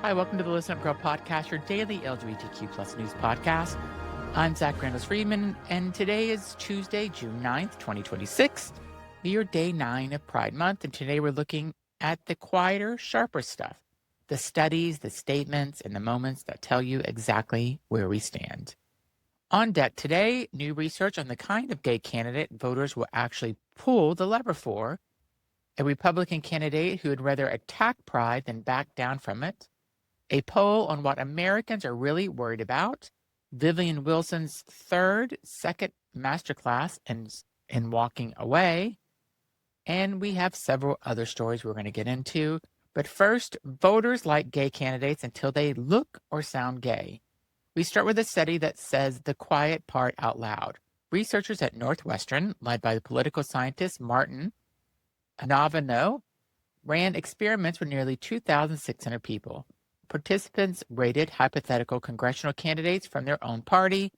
Hi, welcome to the Listen Up Girl podcast, your daily LGBTQ plus news podcast. I'm Zach Randles-Friedman, and today is Tuesday, June 9th, 2026, the year day 9 of Pride Month, and today we're looking at the quieter, sharper stuff, the studies, the statements, and the moments that tell you exactly where we stand. On deck today, new research on the kind of gay candidate voters will actually pull the lever for, a Republican candidate who would rather attack Pride than back down from it, a poll on what Americans are really worried about, Vivian Wilson's second masterclass in walking away, and we have several other stories we're going to get into. But first, voters like gay candidates until they look or sound gay. We start with a study that says the quiet part out loud. Researchers at Northwestern, led by the political scientist Martin Anavano, ran experiments with nearly 2,600 people. Participants rated hypothetical congressional candidates from their own party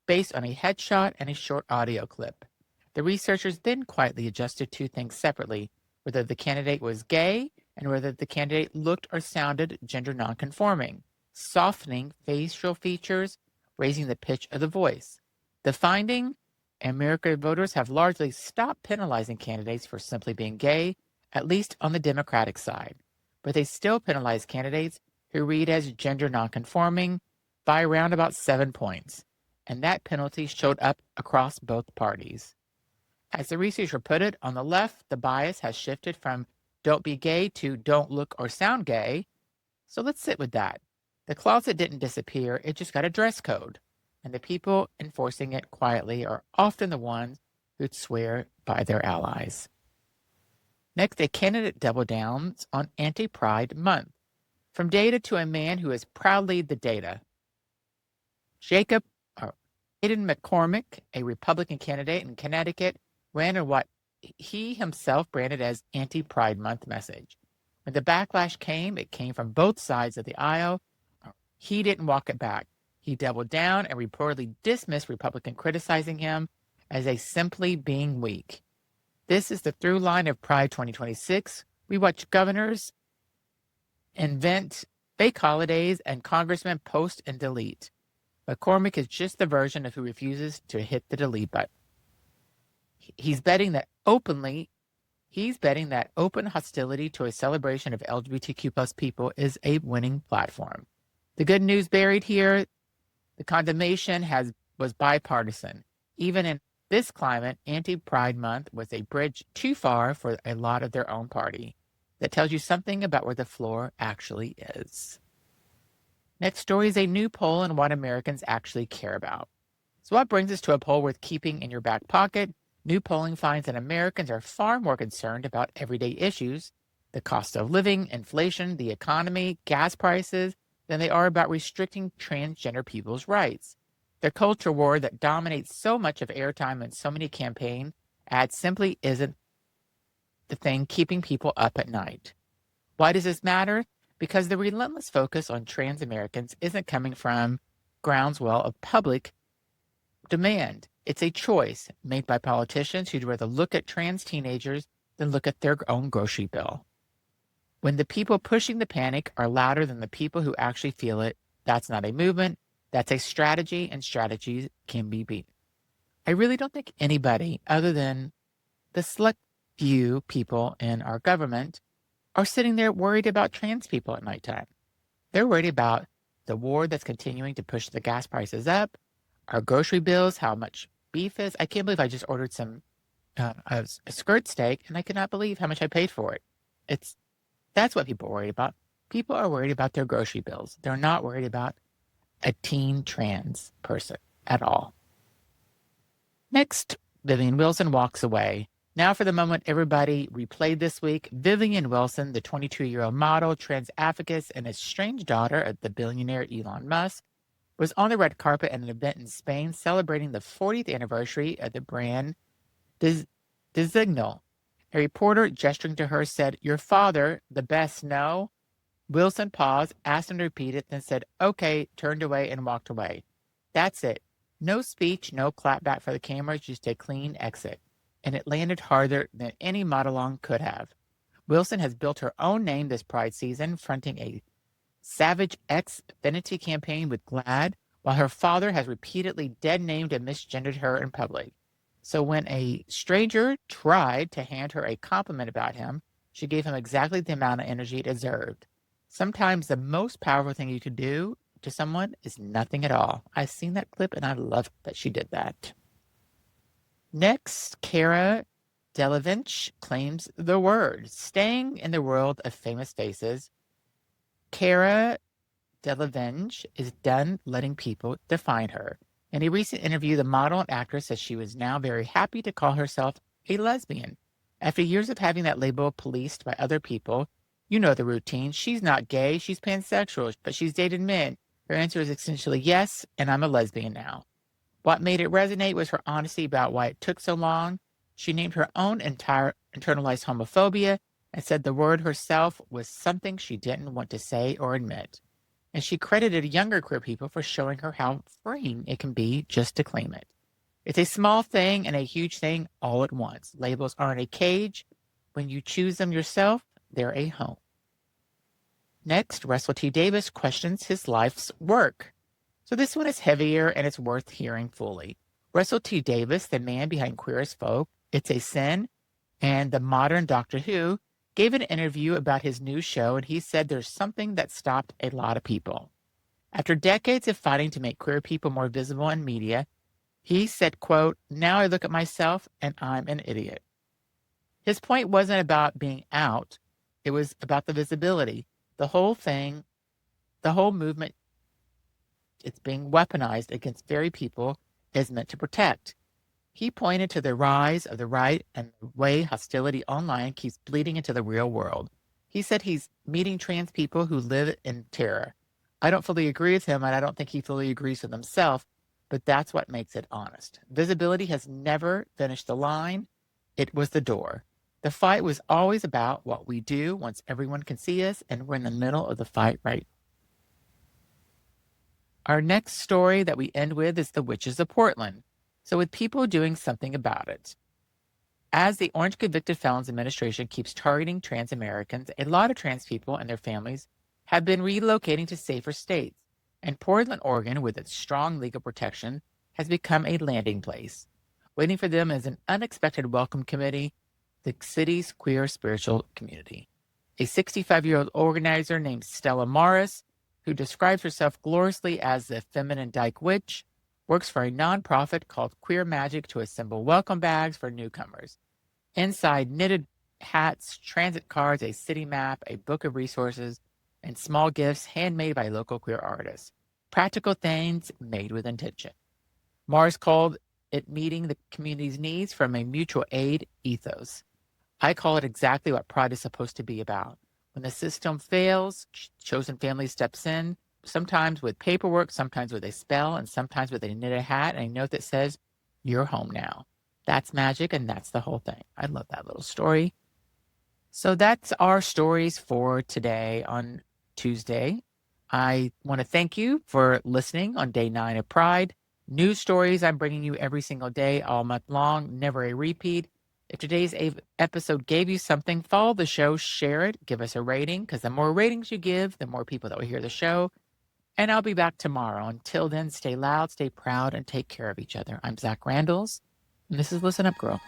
based on a headshot and a short audio clip. The researchers then quietly adjusted two things separately, whether the candidate was gay and whether the candidate looked or sounded gender nonconforming, softening facial features, raising the pitch of the voice. The finding? American voters have largely stopped penalizing candidates for simply being gay, at least on the Democratic side, but they still penalize candidates who read as gender nonconforming by around about 7 points, and that penalty showed up across both parties. As the researcher put it, on the left, the bias has shifted from don't be gay to don't look or sound gay. So let's sit with that. The closet didn't disappear, it just got a dress code, and the people enforcing it quietly are often the ones who'd swear by their allies. Next, a candidate double downs on Anti-Pride Month. From data to a man who is proudly the data. Jaden McCormick, a Republican candidate in Connecticut, ran in what he himself branded as Anti-Pride Month message. When the backlash came, it came from both sides of the aisle. He didn't walk it back. He doubled down and reportedly dismissed Republican criticizing him as a simply being weak. This is the through line of Pride 2026. We watch governors invent fake holidays and congressmen post and delete. McCormick is just the version of who refuses to hit the delete button. He's betting that open hostility to a celebration of LGBTQ plus people is a winning platform. The good news buried here, the condemnation was bipartisan. Even in this climate, Anti-Pride Month was a bridge too far for a lot of their own party. That tells you something about where the floor actually is. Next story is a new poll on what Americans actually care about. So what brings us to a poll worth keeping in your back pocket? New polling finds that Americans are far more concerned about everyday issues, the cost of living, inflation, the economy, gas prices, than they are about restricting transgender people's rights. The culture war that dominates so much of airtime and so many campaign ads simply isn't the thing keeping people up at night. Why does this matter? Because the relentless focus on trans Americans isn't coming from groundswell of public demand. It's a choice made by politicians who'd rather look at trans teenagers than look at their own grocery bill. When the people pushing the panic are louder than the people who actually feel it, that's not a movement, that's a strategy, and strategies can be beat. I really don't think anybody other than the select few people in our government are sitting there worried about trans people at nighttime. They're worried about the war that's continuing to push the gas prices up, our grocery bills, how much beef is. I can't believe I just ordered a skirt steak and I cannot believe how much I paid for it. That's what people are worried about. People are worried about their grocery bills. They're not worried about a teen trans person at all. Next, Vivian Wilson walks away. Now for the moment everybody replayed this week. Vivian Wilson, the 22-year-old model, trans advocate, and estranged daughter of the billionaire Elon Musk, was on the red carpet at an event in Spain celebrating the 40th anniversary of the brand Designal. A reporter gesturing to her said, "Your father, the best, no?" Wilson paused, asked him to repeat it, then said, "Okay," turned away and walked away. That's it. No speech, no clapback for the cameras, just a clean exit. And it landed harder than any modelong could have. Wilson has built her own name this Pride season, fronting a Savage ex-affinity campaign with GLAAD, while her father has repeatedly dead-named and misgendered her in public. So when a stranger tried to hand her a compliment about him, she gave him exactly the amount of energy it deserved. Sometimes the most powerful thing you could do to someone is nothing at all. I've seen that clip and I love that she did that. Next, Cara Delevingne claims the word. Staying in the world of famous faces, Cara Delevingne is done letting people define her. In a recent interview, the model and actress says she was now very happy to call herself a lesbian. After years of having that label policed by other people, you know the routine. She's not gay, she's pansexual, but she's dated men. Her answer is essentially yes, and I'm a lesbian now. What made it resonate was her honesty about why it took so long. She named her own entire internalized homophobia and said the word herself was something she didn't want to say or admit. And she credited younger queer people for showing her how freeing it can be just to claim it. It's a small thing and a huge thing all at once. Labels aren't a cage. When you choose them yourself, they're a home. Next, Russell T. Davies questions his life's work. So this one is heavier and it's worth hearing fully. Russell T. Davies, the man behind Queer as Folk, It's a Sin, and the modern Doctor Who, gave an interview about his new show, and he said there's something that stopped a lot of people. After decades of fighting to make queer people more visible in media, he said, quote, now I look at myself and I'm an idiot. His point wasn't about being out. It was about the visibility. The whole thing, the whole movement, it's being weaponized against very people is meant to protect. He pointed to the rise of the right and the way hostility online keeps bleeding into the real world. He said he's meeting trans people who live in terror. I don't fully agree with him, and I don't think he fully agrees with himself, but that's what makes it honest. Visibility has never finished the line. It was the door. The fight was always about what we do once everyone can see us, and we're in the middle of the fight right. Our next story that we end with is the Witches of Portland. So with people doing something about it. As the Orange Convicted Felons Administration keeps targeting trans Americans, a lot of trans people and their families have been relocating to safer states, and Portland, Oregon, with its strong legal protection, has become a landing place. Waiting for them is an unexpected welcome committee, the city's queer spiritual community. A 65-year-old organizer named Stella Morris, who describes herself gloriously as the feminine dyke witch, works for a nonprofit called Queer Magic to assemble welcome bags for newcomers. Inside, knitted hats, transit cards, a city map, a book of resources, and small gifts handmade by local queer artists. Practical things made with intention. Mars called it meeting the community's needs from a mutual aid ethos. I call it exactly what Pride is supposed to be about. When the system fails, chosen family steps in, sometimes with paperwork, sometimes with a spell, and sometimes with a knitted hat and a note that says, you're home now. That's magic, and that's the whole thing. I love that little story. So that's our stories for today on Tuesday. I want to thank you for listening on day 9 of Pride. News stories I'm bringing you every single day, all month long, never a repeat. If today's episode gave you something, follow the show, share it, give us a rating, because the more ratings you give, the more people that will hear the show. And I'll be back tomorrow. Until then, stay loud, stay proud, and take care of each other. I'm Zach Randles, and this is Listen Up, Girl.